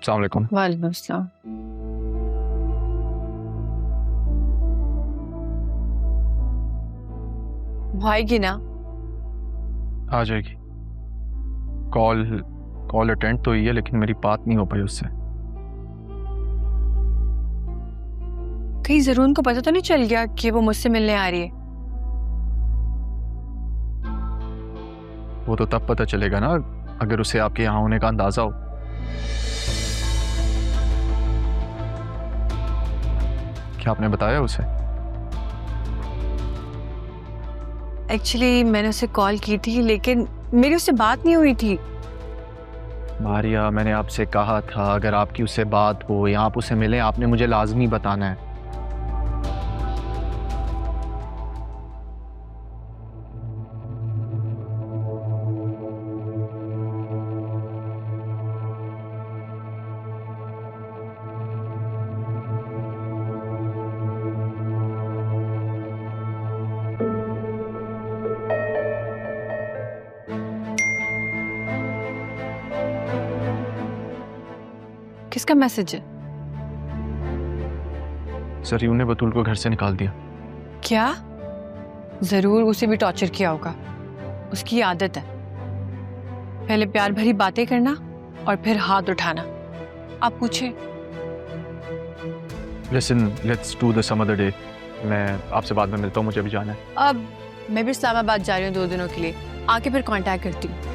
अस्सलाम वालेकुम। वालेकुम अस्सलाम। वो आएगी ना? आ जाएगी। कॉल कॉल अटेंड तो हुई है लेकिन मेरी बात नहीं हो पाई उससे। कहीं जरूर उनको पता तो नहीं चल गया कि वो मुझसे मिलने आ रही है? वो तो तब पता चलेगा ना अगर उसे आपके यहाँ होने का अंदाजा हो। क्या आपने बताया उसे? एक्चुअली मैंने उसे कॉल की थी लेकिन मेरी उससे बात नहीं हुई थी। मारिया, मैंने आपसे कहा था अगर आपकी उससे बात हो या आप उसे मिले आपने मुझे लाजमी बताना है। किसका मैसेज है? सरियू ने बतूल को घर से निकाल दिया। क्या? जरूर उसे भी टॉर्चर किया होगा। उसकी आदत है पहले प्यार भरी बातें करना और फिर हाथ उठाना। आप पूछे। Listen, let's do this some other day. मैं आपसे बाद में मिलता हूँ, मुझे अभी जाना है। अब मैं भी इस्लामाबाद जा रही हूँ 2 दिनों के लिए, आके फिर कांटेक्ट करती हूँ।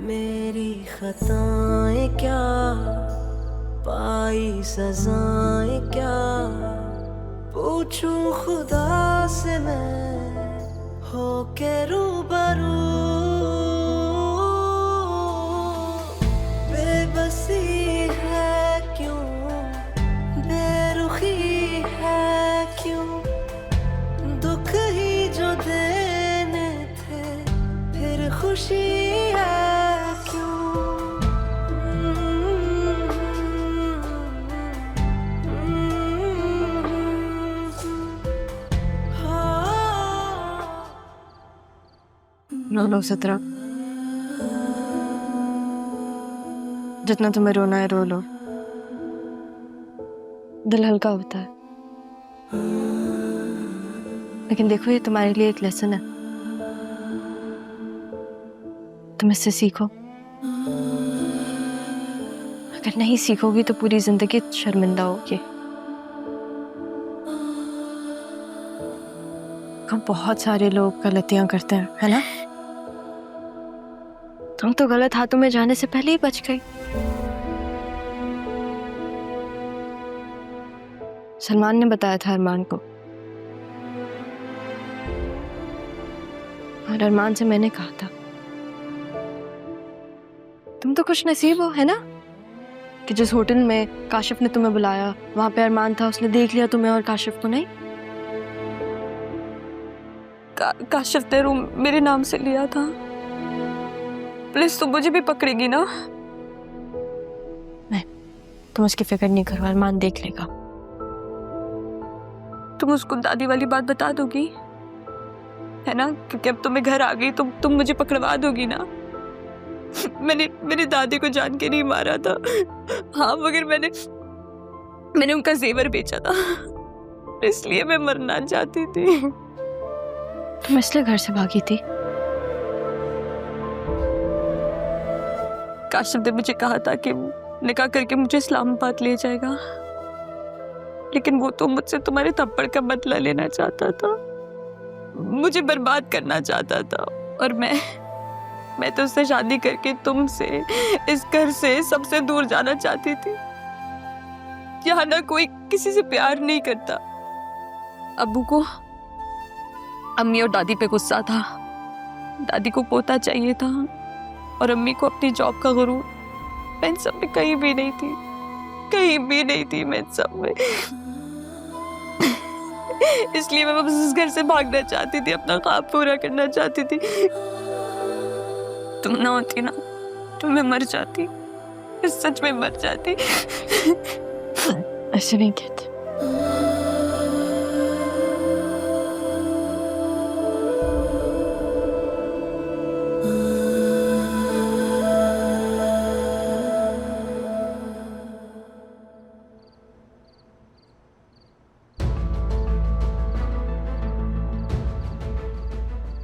मेरी खताएं क्या, पाई सजाएं क्या, पूछूं खुदा से मैं हो के रूबरू। बेबसी है क्यों, बेरुखी है क्यों, दुख ही जो देने थे फिर खुशी है। रो लो सतरा, जितना तुम्हें रोना है रो लो, दिल हल्का होता है। लेकिन देखो ये तुम्हारे लिए एक लेसन है, तुम इससे सीखो। अगर नहीं सीखोगी तो पूरी जिंदगी शर्मिंदा होगी। हम बहुत सारे लोग गलतियां करते हैं, है ना? तुम तो गलत हाथों में जाने से पहले ही बच गई। सलमान ने बताया था अरमान को, और अरमान से मैंने कहा था तुम तो खुश नसीब हो, है ना, कि जिस होटल में काशिफ ने तुम्हें बुलाया वहां पे अरमान था, उसने देख लिया तुम्हें और काशिफ को नहीं। काशिफ ने रूम मेरे नाम से लिया था। पुलिस तो मुझे भी पकड़ेगी ना? नहीं, तुम उसकी फिक्र नहीं करो, अरमान देख लेगा। तुम उसको दादी वाली बात बता दोगी, है ना? क्योंकि अब तुम्हें घर आ गई तो तुम मुझे पकड़वा दोगी ना? मैंने मेरी दादी को जान के नहीं मारा था। हाँ, मगर मैंने उनका जेवर बेचा था, इसलिए मैं मरना चाहती थी। तुम इसलिए घर से भागी थी? काशिफ ने मुझे कहा था कि निकाह करके मुझे इस्लामाबाद ले जाएगा, लेकिन वो तो मुझसे तुम्हारे थप्पड़ का बदला लेना चाहता था, मुझे बर्बाद करना चाहता था। और मैं तो उससे शादी करके तुमसे, इस घर से सबसे दूर जाना चाहती थी। यहाँ ना कोई किसी से प्यार नहीं करता। अब्बू को अम्मी और दादी पे गुस्सा था। दादी को पोता चाहिए था और अम्मी को अपनी जॉब का गुरूर। मैं इन सब में कहीं भी नहीं थी, कहीं भी नहीं थी मैं इन सब में। इसलिए मैं बस इस घर से भागना चाहती थी, अपना ख्वाब पूरा करना चाहती थी। तुम ना होती ना तो मैं मर जाती, मैं सच में मर जाती। ऐसे नहीं कहते।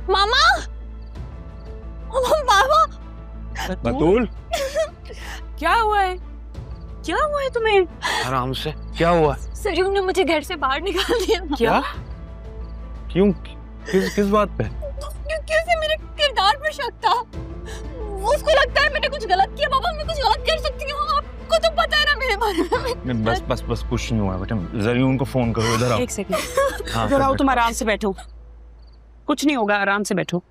मामा, मामा, बतूल, क्या हुआ है? क्या हुआ है तुम्हें? आराम से। क्या हुआ? सरयू ने मुझे घर से बाहर निकाल दिया। क्या? क्यों? किस बात पे? क्योंकि उसे मेरे किरदार पर शक था। उसको लगता है मैंने कुछ गलत किया। बाबा, मैं कुछ गलत कर सकती हूँ, आपको तो पता है ना मेरे बारे में। बस कुछ नहीं हुआ बेटा। जरूर उनको फोन करो, इधर आओ। एक सेकंड, हाँ, इधर आओ, तुम आराम से बैठो, कुछ नहीं होगा, आराम से बैठो।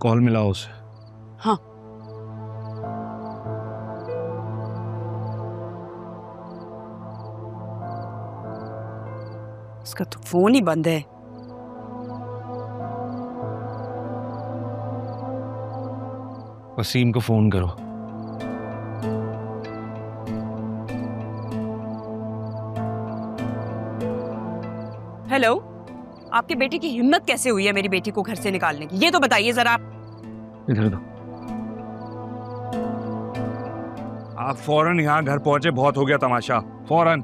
कॉल मिलाओ उसे। हाँ। इसका तो फोन ही बंद है। वसीम को फोन करो। हेलो, आपके बेटे की हिम्मत कैसे हुई है मेरी बेटी को घर से निकालने की, ये तो बताइए जरा। इधर दो। आप फौरन यहाँ घर पहुंचे, बहुत हो गया तमाशा, फौरन।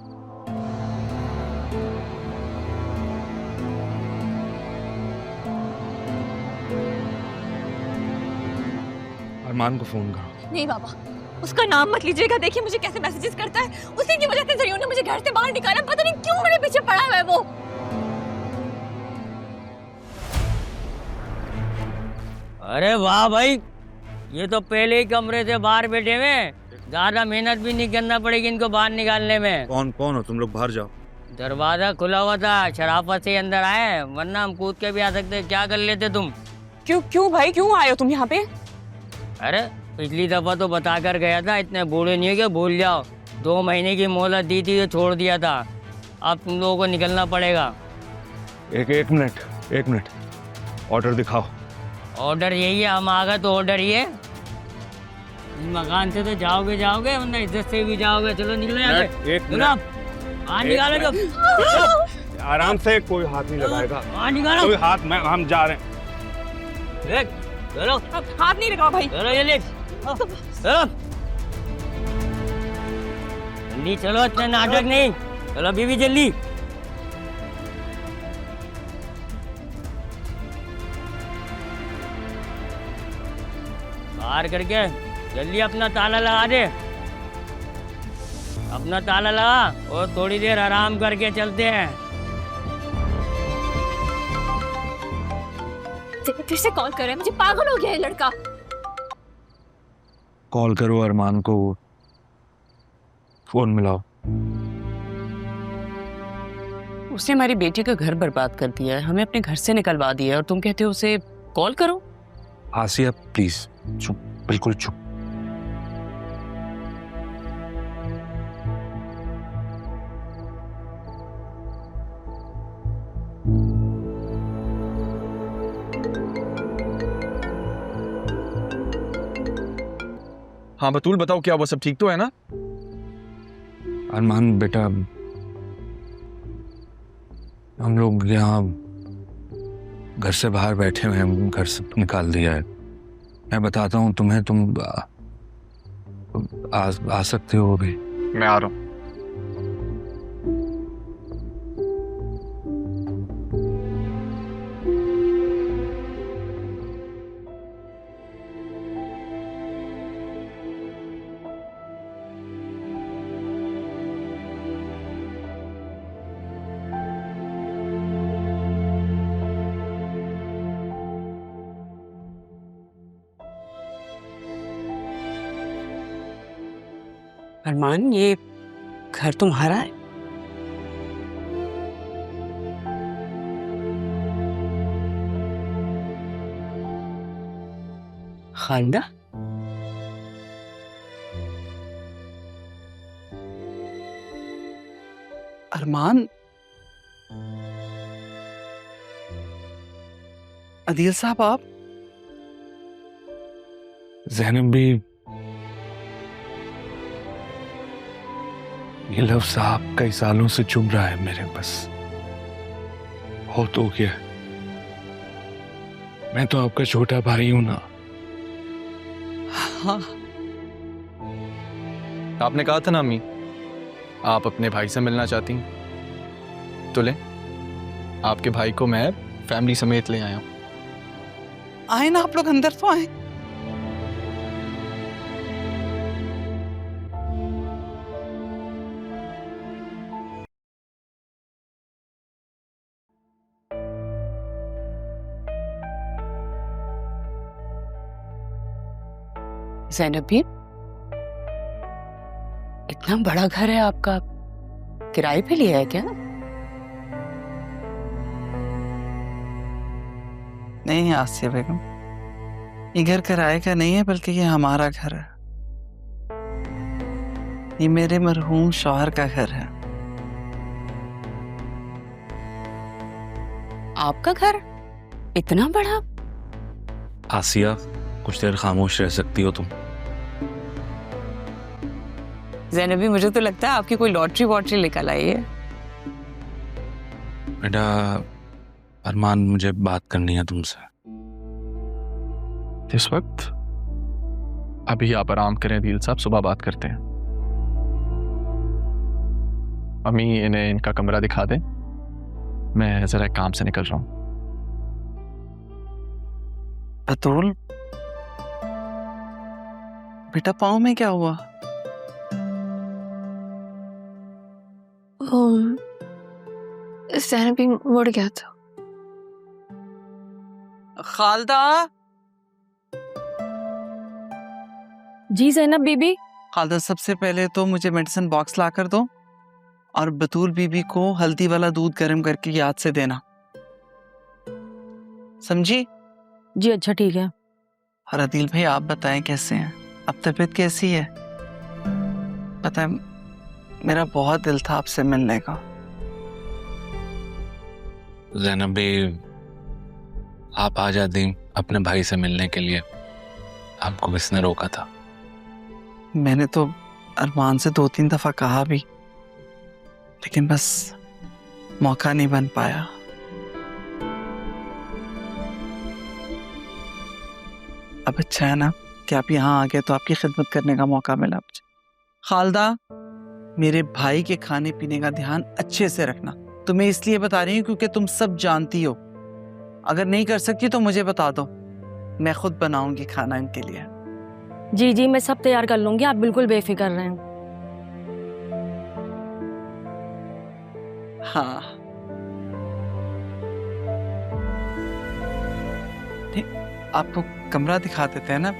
अरमान को फोन करो। नहीं बाबा, उसका नाम मत लीजिएगा। देखिए मुझे कैसे मैसेजेस करता है। उसी की वजह से जरियो ने मुझे घर से बाहर निकाला। पता नहीं क्यों मेरे पीछे पड़ा हुआ है वो। अरे वाह भाई, ये तो पहले ही कमरे से बाहर बैठे हुए, ज्यादा मेहनत भी नहीं करना पड़ेगी इनको बाहर निकालने में। कौन हो तुम लोग? बाहर जाओ। दरवाजा खुला हुआ था, शराफत से अंदर आए, वरना हम कूद के भी आ सकते। क्या कर लेते तुम? क्यों भाई, क्यों आए हो तुम यहाँ पे? अरे पिछली दफा तो बता कर गया था, इतने बूढ़े नहीं हो कि भूल जाओ। 2 महीने की मोहलत दी थी तो छोड़ दिया था। अब तुम लोगों को निकलना पड़ेगा। एक मिनट, ऑर्डर दिखाओ। ऑर्डर यही है, हम आ गए तो ऑर्डर ही है। इस मकान से तो जाओगे वरना इज्जत से भी जाओगे। चलो निकलो यहाँ से। एक मिनट, बाहर निकालो तो। आराम से, कोई हाथ नहीं लगाएगा। बाहर निकालो। कोई हाथ में, हम जा रहे हैं। चलो हाथ नहीं लगाओ भाई। चलो ये ले, चलो जल्दी चलो, इतना नाटक नहीं। चलो बीवी जल्दी। बाहर करके जल्दी अपना ताला लगा दे। अपना ताला लगा और थोड़ी देर आराम करके चलते हैं। फिर से कॉल कर रहा है, मुझे पागल हो गया है लड़का। कॉल करो अरमान को, फोन मिलाओ। उसने हमारी बेटी का घर बर्बाद कर दिया है, हमें अपने घर से निकलवा दिया है, और तुम कहते हो उसे कॉल करो? आसिया प्लीज चुप, बिल्कुल चुप। हाँ बतूल, बताओ क्या हुआ? सब ठीक तो है ना? अरमान बेटा, हम लोग यहाँ घर से बाहर बैठे हुए हैं, घर से निकाल दिया है। मैं बताता हूँ तुम्हें, तुम आ सकते हो अभी। मैं आ रहा हूँ। अरमान, ये घर तुम्हारा है? खालदा, अरमान, अदील साहब आप? ज़ैनब भी, ये लफ्ज़ आप कई सालों से चुभ रहा है मेरे, बस हो तो गया। मैं तो आपका छोटा भाई हूं ना। हाँ, आपने कहा था ना अम्मी, आप अपने भाई से मिलना चाहती हैं, तो ले, आपके भाई को मैं फैमिली समेत ले आया हूं। आए ना आप लोग, अंदर तो आए। ज़ैनब भी, इतना बड़ा घर है आपका, किराए पे लिया है क्या? नहीं आसिया बेगम, ये घर किराए का नहीं है, बल्कि ये हमारा घर है। ये मेरे मरहूम शौहर का घर है। आपका घर इतना बड़ा? आसिया, कुछ देर खामोश रह सकती हो तुम? ज़ैनब भी, मुझे तो लगता है आपकी कोई लॉटरी वॉटरी निकल आई है। बेटा अरमान, मुझे बात करनी है तुमसे। इस वक्त? अभी आप आराम करें दिल साहब, सुबह बात करते हैं। अम्मी, इन्हें इनका कमरा दिखा दें, मैं जरा एक काम से निकल रहा हूं। बतूल बेटा, पाँव में क्या हुआ? ज़ैनब भी मुड़ गया था। खालदा, जी ज़ैनब बीबी। खालदा, सबसे पहले तो मुझे मेडिसिन बॉक्स ला कर दो, और बतूल बीबी को हल्दी वाला दूध गर्म करके याद से देना, समझी? जी अच्छा ठीक है। और अदील भाई, आप बताएं कैसे हैं? अब तबीयत कैसी है? पता है, मेरा बहुत दिल था आपसे मिलने का। ज़ैनब भी, आप आ जाती अपने भाई से मिलने के लिए, आपको किसने रोका था? मैंने तो अरमान से 2-3 दफा कहा भी, लेकिन बस मौका नहीं बन पाया। अब अच्छा है ना कि आप यहाँ आ गए, तो आपकी खिदमत करने का मौका मिला मुझे। खालदा, मेरे भाई के खाने पीने का ध्यान अच्छे से रखना। तुम्हें इसलिए बता रही हूँ क्योंकि तुम सब जानती हो। अगर नहीं कर सकती तो मुझे बता दो, मैं खुद बनाऊंगी खाना इनके लिए। जी जी, मैं सब तैयार कर लूंगी, आप बिल्कुल बेफिक्र रहें। हाँ, ठीक, आपको कमरा दिखा देते हैं ना?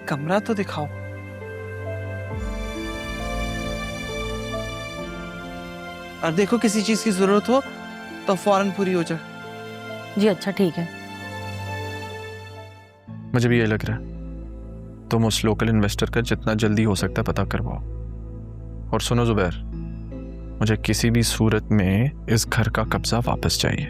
कमरा तो दिखाओ। और देखो, किसी चीज की जरूरत हो तो फौरन पूरी हो जाए। जी अच्छा ठीक है। मुझे भी ये लग रहा है, तुम उस लोकल इन्वेस्टर का जितना जल्दी हो सकता है पता करवाओ। और सुनो जुबैर, मुझे किसी भी सूरत में इस घर का कब्जा वापस चाहिए।